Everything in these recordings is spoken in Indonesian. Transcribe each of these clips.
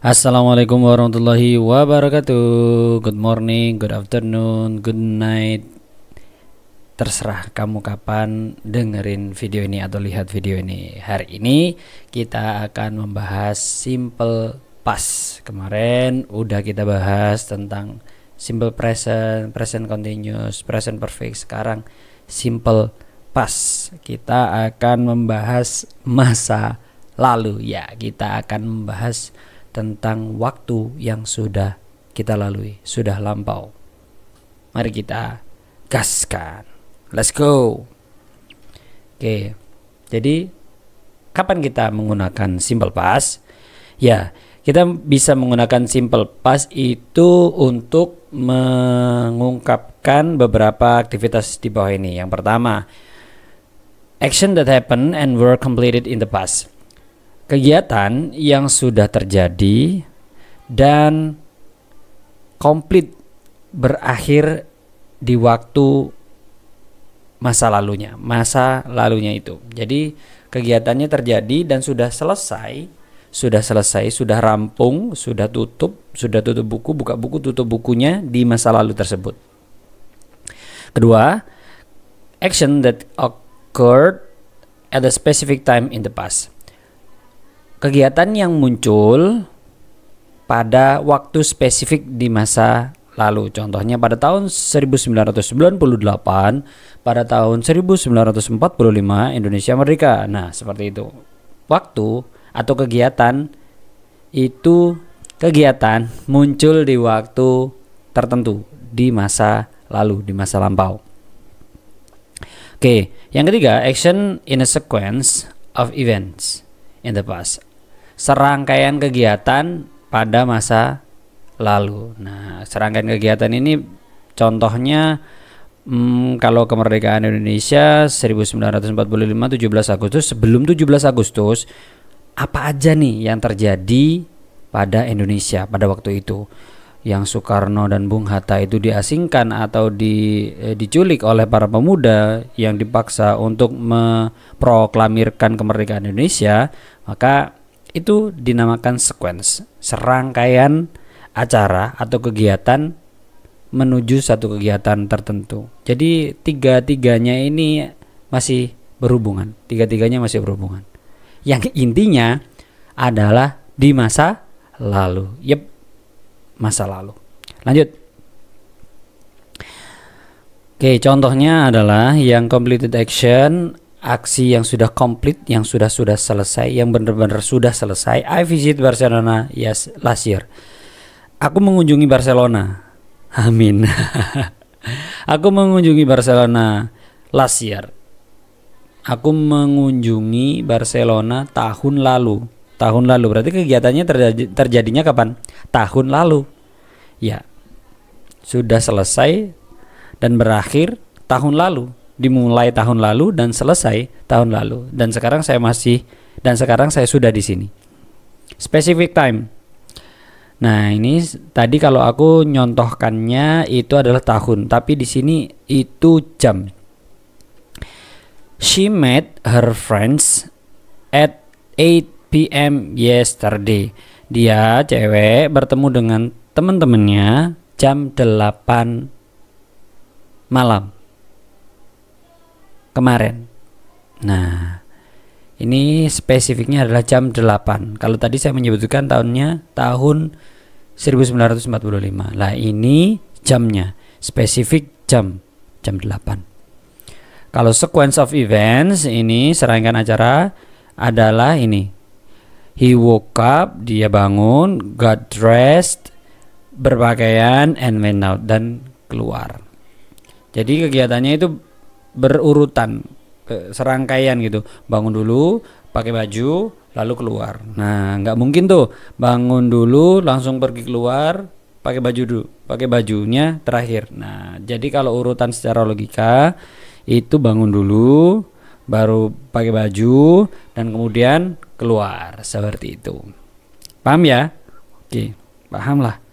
Assalamualaikum warahmatullahi wabarakatuh. Good morning, good afternoon, good night. Terserah kamu kapan dengerin video ini atau lihat video ini. Hari ini kita akan membahas simple past. Kemarin udah kita bahas tentang simple present, present continuous, present perfect. Sekarang simple past. Kita akan membahas masa lalu. Ya, kita akan membahas tentang waktu yang sudah kita lalui, sudah lampau. Mari kita gaskan. Let's go. Oke. Jadi kapan kita menggunakan simple past? Ya, kita bisa menggunakan simple past itu untuk mengungkapkan beberapa aktivitas di bawah ini. Yang pertama, action that happened and were completed in the past. Kegiatan yang sudah terjadi dan komplit berakhir di waktu masa lalunya itu. Jadi kegiatannya terjadi dan sudah selesai, sudah rampung, sudah tutup buku, buka buku, tutup bukunya di masa lalu tersebut. Kedua, action that occurred at a specific time in the past. Kegiatan yang muncul pada waktu spesifik di masa lalu. Contohnya pada tahun 1998, pada tahun 1945 Indonesia merdeka. Nah, seperti itu. Waktu atau kegiatan itu muncul di waktu tertentu di masa lalu, di masa lampau. Oke, yang ketiga, action in a sequence of events in the past. Serangkaian kegiatan pada masa lalu. Nah, serangkaian kegiatan ini contohnya kalau kemerdekaan Indonesia 1945 17 Agustus, sebelum 17 Agustus apa aja nih yang terjadi pada Indonesia pada waktu itu? Yang Soekarno dan Bung Hatta itu diasingkan atau diculik oleh para pemuda yang dipaksa untuk memproklamirkan kemerdekaan Indonesia, maka itu dinamakan sequence, serangkaian acara atau kegiatan menuju satu kegiatan tertentu. Jadi tiga-tiganya masih berhubungan. Yang intinya adalah di masa lalu. Masa lalu. Lanjut. Oke, contohnya adalah yang completed action, aksi yang sudah komplit, yang sudah selesai, yang benar-benar sudah selesai. I visit Barcelona last year. Aku mengunjungi Barcelona. Amin. Aku mengunjungi Barcelona last year. Aku mengunjungi Barcelona tahun lalu. Tahun lalu berarti kegiatannya terjadinya kapan? Tahun lalu. Ya. Sudah selesai dan berakhir tahun lalu. Dimulai tahun lalu dan selesai tahun lalu. Dan sekarang saya sudah di sini. Specific time. Nah, ini tadi kalau aku nyontohkannya itu adalah tahun, tapi di sini itu jam. She met her friends at 8 p.m. yesterday. Dia cewek bertemu dengan teman-temannya jam 8 malam kemarin. Nah, ini spesifiknya adalah jam 8. Kalau tadi saya menyebutkan tahunnya tahun 1945. Lah, ini jamnya, spesifik jam 8. Kalau sequence of events, ini serangkaian acara adalah ini. He woke up, dia bangun, got dressed, berpakaian, and went out, dan keluar. Jadi kegiatannya itu berurutan, serangkaian gitu. Bangun dulu, pakai baju, lalu keluar. Nah, nggak mungkin tuh bangun dulu langsung pergi keluar, pakai baju dulu, pakai bajunya terakhir. Nah, jadi kalau urutan secara logika itu bangun dulu, baru pakai baju, dan kemudian keluar, seperti itu. Paham ya? Oke, paham lah.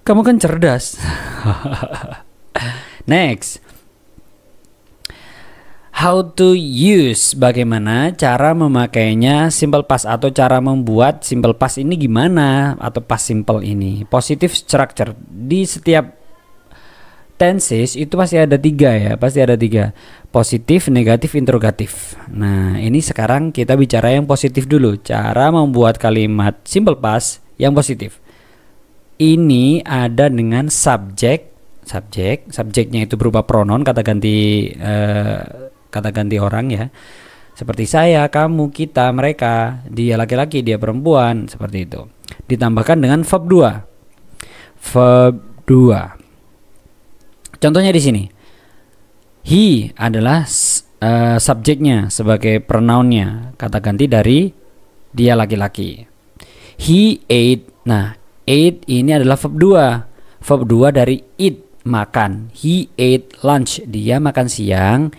Kamu kan cerdas. Next. How to use, bagaimana cara memakainya simple past atau cara membuat simple past ini gimana, atau past simple ini. Positive structure di setiap tenses itu pasti ada tiga ya, pasti ada tiga. Positif, negatif, interrogatif. Nah ini sekarang kita bicara yang positif dulu. Cara membuat kalimat simple past yang positif. Ini ada dengan subjeknya itu berupa pronoun, kata ganti orang ya, seperti saya, kamu, kita, mereka, dia laki-laki, dia perempuan, seperti itu. Ditambahkan dengan verb 2. Contohnya di sini, he adalah subjeknya sebagai pronounnya, kata ganti dari dia laki-laki. He ate. Nah, ate ini adalah verb 2. Verb 2 dari eat, makan. He ate lunch. Dia makan siang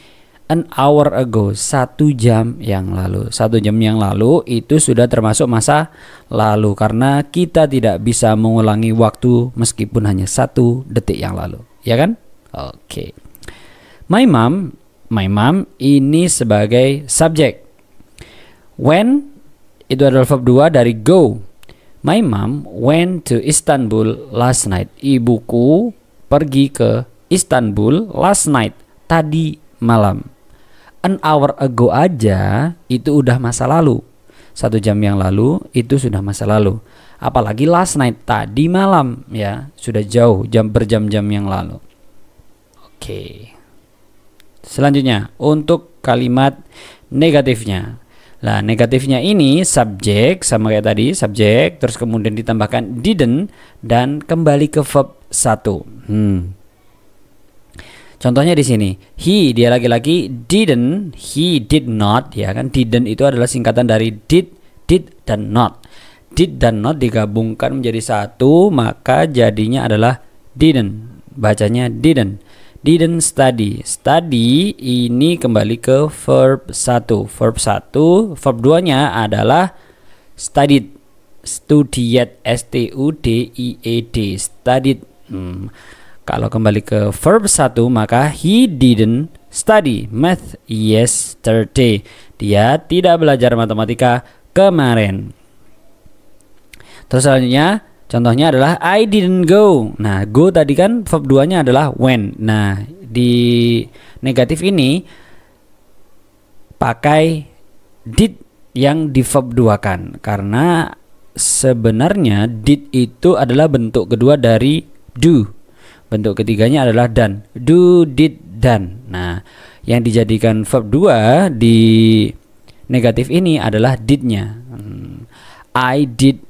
an hour ago, 1 jam yang lalu. 1 jam yang lalu itu sudah termasuk masa lalu karena kita tidak bisa mengulangi waktu meskipun hanya 1 detik yang lalu, ya kan? Oke. My mom ini sebagai subjek. When itu adalah verb 2 dari go. My mom went to Istanbul last night. Ibuku pergi ke Istanbul last night, tadi malam. An hour ago aja itu udah masa lalu. 1 jam yang lalu itu sudah masa lalu. Apalagi last night, tadi malam ya, sudah jauh, berjam-jam yang lalu. Oke. Selanjutnya untuk kalimat negatifnya. Nah, negatifnya ini subjek sama kayak tadi, subjek terus kemudian ditambahkan didn't dan kembali ke verb 1. Contohnya di sini, he dia laki-laki, didn't, he did not, ya kan? Didn't itu adalah singkatan dari did dan not. Did dan not digabungkan menjadi satu, maka jadinya adalah didn't. Bacanya didn't. Didn't study. Study ini kembali ke verb 1. Verb 1, verb 2-nya adalah studied. Studied, S-T-U-D-I-E-D. Studied. Kalau kembali ke verb 1, maka he didn't study math yesterday. Dia tidak belajar matematika kemarin. Terus selanjutnya, contohnya adalah I didn't go. Nah, go tadi kan verb 2-nya adalah when. Nah, di negatif ini pakai did yang di verb 2 kan. Karena sebenarnya did itu adalah bentuk kedua dari do. Bentuk ketiganya adalah done. Do, did, done. Nah, yang dijadikan verb 2 di negatif ini adalah did-nya. I did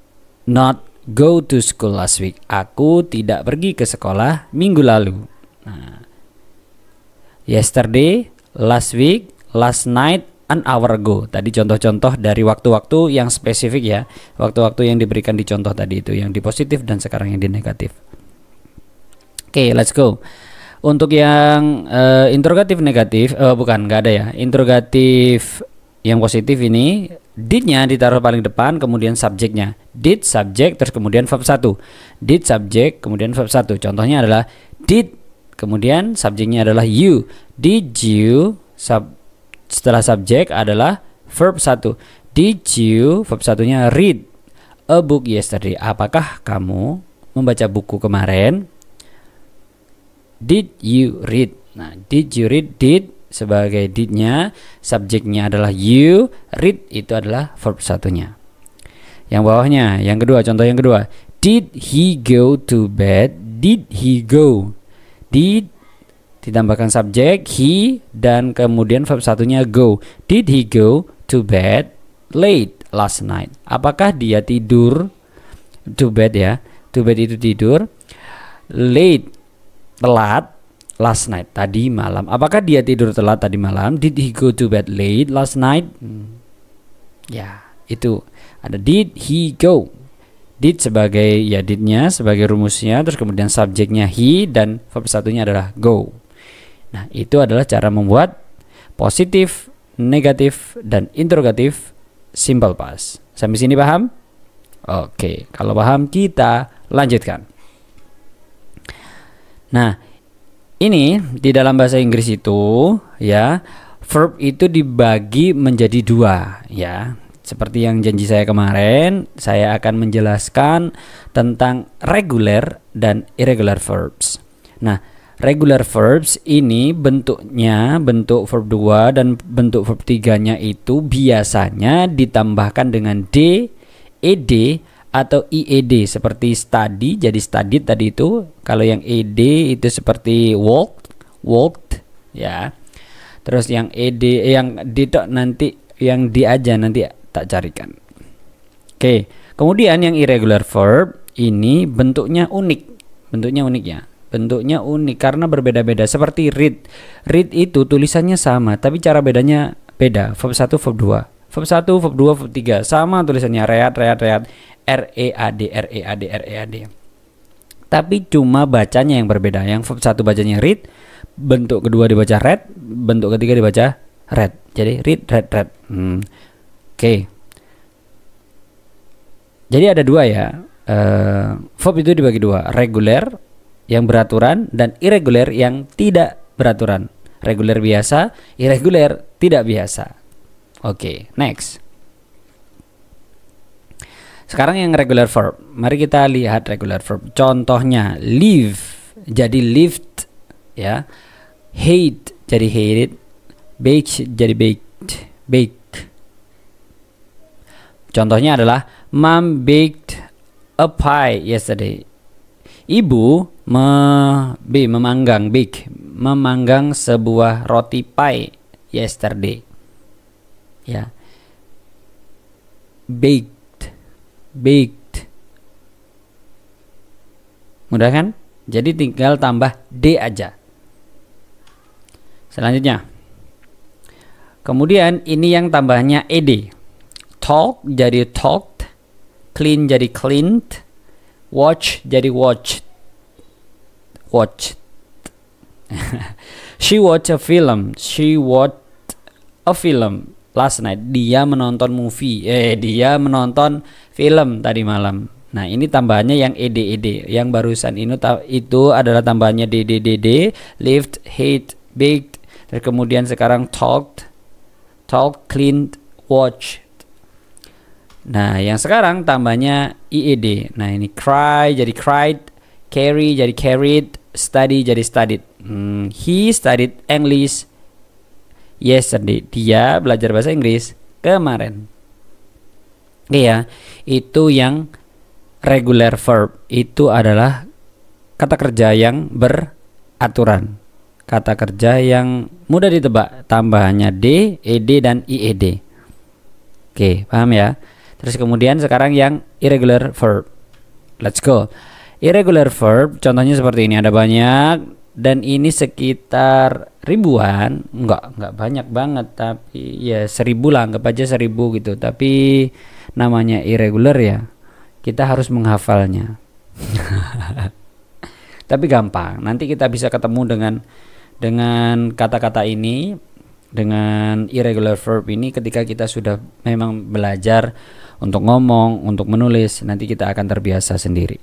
not go to school last week. Aku tidak pergi ke sekolah minggu lalu. Nah, yesterday, last week, last night, an hour ago. Tadi contoh-contoh dari waktu-waktu yang spesifik ya. Waktu-waktu yang diberikan di contoh tadi itu, yang di positif dan sekarang yang di negatif. Oke, let's go. Untuk yang interrogatif negatif, nggak ada ya. Interrogatif yang positif ini, did-nya ditaruh paling depan, kemudian subjeknya. Did, subjek, terus kemudian verb 1. Did, subjek, kemudian verb 1. Contohnya adalah did, kemudian subjeknya adalah you. Did you, setelah subjek adalah verb 1. Did you, verb 1-nya read a book yesterday. Apakah kamu membaca buku kemarin? Did you read? Nah, did you read, did sebagai did-nya, subjeknya adalah you, read itu adalah verb 1-nya. Yang bawahnya, yang kedua, contoh yang kedua. Did he go to bed? Did he go? Did ditambahkan subjek he dan kemudian verb 1-nya go. Did he go to bed late last night? Apakah dia tidur, to bed ya, to bed itu tidur, late telat, last night tadi malam. Apakah dia tidur telat tadi malam? Did he go to bed late last night? Ya, itu ada did he go. Did sebagai ya did-nya sebagai rumusnya, terus kemudian subjeknya he dan verb 1-nya adalah go. Nah, itu adalah cara membuat positif, negatif dan interrogatif simple past. Sampai sini paham? Oke, kalau paham kita lanjutkan. Nah, ini di dalam bahasa Inggris itu ya, verb itu dibagi menjadi dua ya. Seperti yang janji saya kemarin, saya akan menjelaskan tentang regular dan irregular verbs. Nah, regular verbs ini bentuknya bentuk verb 2 dan bentuk verb 3-nya itu biasanya ditambahkan dengan d, ed atau ied seperti study jadi studied tadi itu. Kalau yang ed itu seperti walked ya. Terus yang ed yang d nanti yang di aja nanti tak carikan. Oke, kemudian yang irregular verb ini bentuknya unik. Bentuknya unik ya. Bentuknya unik karena berbeda-beda. Seperti read. Read itu tulisannya sama, tapi cara bedanya beda. Verb 1, verb 2. Verb 1, verb 2, verb 3 sama tulisannya read. R-E-A-D. Tapi cuma bacanya yang berbeda. Yang verb 1 bacanya read, bentuk kedua dibaca read, bentuk ketiga dibaca read. Jadi read. Oke. Jadi ada dua ya. Verb itu dibagi dua, reguler yang beraturan dan irregular yang tidak beraturan. Reguler biasa, irregular tidak biasa. Oke, next. Sekarang yang regular verb. Mari kita lihat regular verb. Contohnya live jadi lived ya. Hate jadi hated. Bake jadi bake. Contohnya adalah Mom baked a pie yesterday. Ibu memanggang sebuah roti pie yesterday. Ya. Baked. Mudah kan? Jadi tinggal tambah d aja. Selanjutnya. Kemudian ini yang tambahnya ed. Talk jadi talked, clean jadi cleaned, watch jadi watched. She watched a film last night. Dia menonton film tadi malam. Nah, ini tambahannya yang ed. Yang barusan itu adalah tambahannya dd, lived, hate, baked. Terus kemudian sekarang talked, cleaned, watched. Nah, yang sekarang tambahnya ied. Nah, ini cry jadi cried, carry jadi carried, study jadi studied. He studied English yesterday. Dia belajar bahasa Inggris kemarin. Iya, itu yang regular verb. Itu adalah kata kerja yang beraturan. Kata kerja yang mudah ditebak. Tambahannya d, ed dan ied. Oke, paham ya? Terus kemudian sekarang yang irregular verb. Let's go. Irregular verb contohnya seperti ini, ada banyak dan ini sekitar ribuan. Enggak banyak banget, tapi ya 1000 lah, anggap aja 1000 gitu. Tapi namanya irregular ya, kita harus menghafalnya. Tapi gampang. Nanti kita bisa ketemu dengan kata-kata ini, dengan irregular verb ini ketika kita sudah memang belajar untuk ngomong, untuk menulis, nanti kita akan terbiasa sendiri.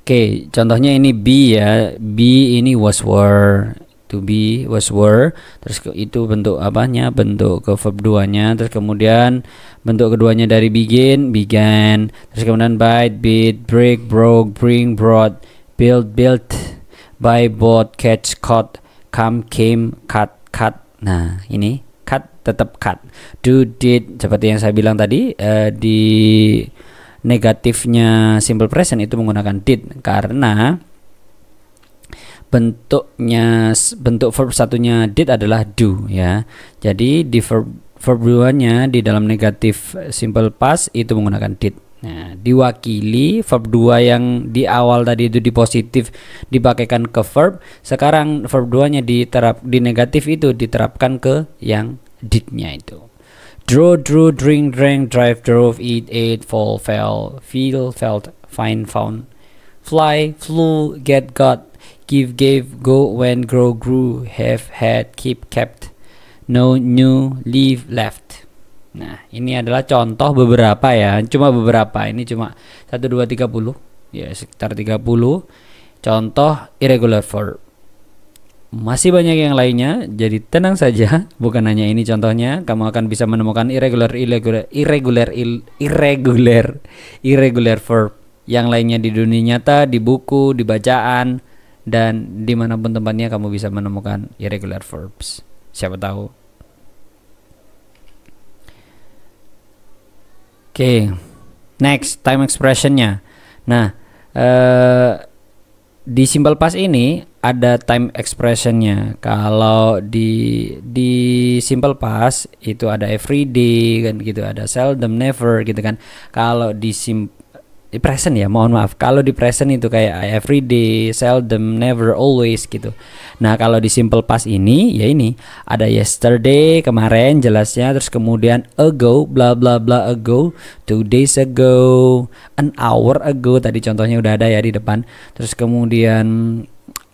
Oke, contohnya ini be ya. Be ini was, were. To be was, were. Terus itu bentuk apanya? Bentuk ke verb 2-nya. Terus kemudian bentuk keduanya dari begin, began. Terus kemudian bite, beat, break, broke, bring, brought, build, built, buy, bought, catch, caught, come, came, cut. Nah, ini cut tetap cut. Do, did, seperti yang saya bilang tadi, di negatifnya simple present itu menggunakan did karena bentuk verb satunya did adalah do ya. Jadi di verb 2-nya di dalam negatif simple past itu menggunakan did. Nah, diwakili verb 2 yang di awal tadi itu di positif dipakaikan ke verb, sekarang verb 2-nya di negatif itu diterapkan ke yang did-nya itu. Draw, drew, drink, drank, drive, drove, eat, ate, fall, fell, feel, felt, find, found, fly, flew, get, got, give, gave, go, went, grow, grew, have, had, keep, kept, know, knew, leave, left. Nah, ini adalah contoh beberapa ya, cuma beberapa. Ini cuma 1, 2, 30 ya, sekitar 30 contoh irregular verb. masih banyak yang lainnya, jadi tenang saja. Bukan hanya ini contohnya, kamu akan bisa menemukan irregular verb yang lainnya di dunia nyata, di buku, di bacaan, dan dimanapun tempatnya kamu bisa menemukan irregular verbs. Siapa tahu. Oke, next time expressionnya. Nah, di simple past ini ada time expressionnya. Kalau di simple past itu ada everyday kan gitu, ada seldom, never gitu kan. Kalau di present ya, mohon maaf. Kalau di present itu kayak everyday, seldom, never, always gitu. Nah, kalau di simple past ini ya ini ada yesterday, kemarin jelasnya, terus kemudian ago, bla bla bla ago, 2 days ago, an hour ago, tadi contohnya udah ada ya di depan. Terus kemudian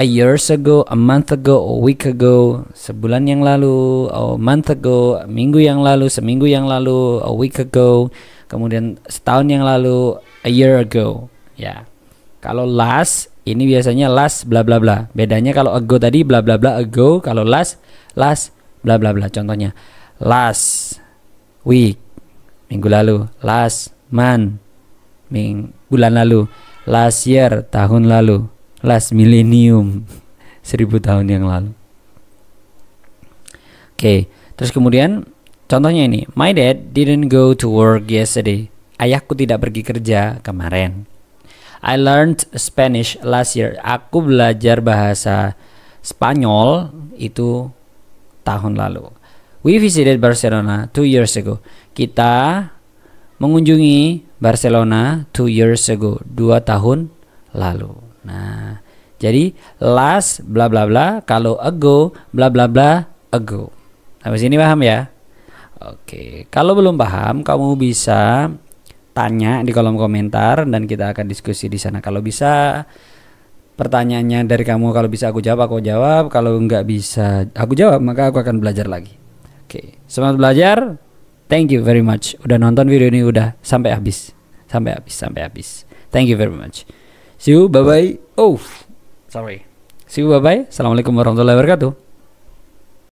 a years ago, a month ago, a week ago, sebulan yang lalu, a month ago, minggu yang lalu, seminggu yang lalu, a week ago, kemudian setahun yang lalu, a year ago. Ya. Kalau last ini biasanya last bla bla bla. Bedanya kalau ago tadi bla bla bla ago, kalau last bla bla bla. Contohnya last week, minggu lalu, last month, bulan lalu, last year, tahun lalu, last millennium, 1000 tahun yang lalu. Oke, terus kemudian contohnya ini, my dad didn't go to work yesterday. Ayahku tidak pergi kerja kemarin. I learned Spanish last year. Aku belajar bahasa Spanyol itu tahun lalu. We visited Barcelona 2 years ago. Kita mengunjungi Barcelona 2 years ago. 2 tahun lalu. Nah, jadi last bla bla bla, kalau ago bla bla bla ago. Sampai sini paham ya? Oke, kalau belum paham kamu bisa tanya di kolom komentar dan kita akan diskusi di sana. Kalau bisa pertanyaannya dari kamu, kalau bisa aku jawab. Kalau nggak bisa aku jawab, maka aku akan belajar lagi. Oke, semangat belajar. Thank you very much udah nonton video ini, udah sampai habis. Thank you very much. See you, bye bye. See you, bye bye. Assalamualaikum warahmatullahi wabarakatuh.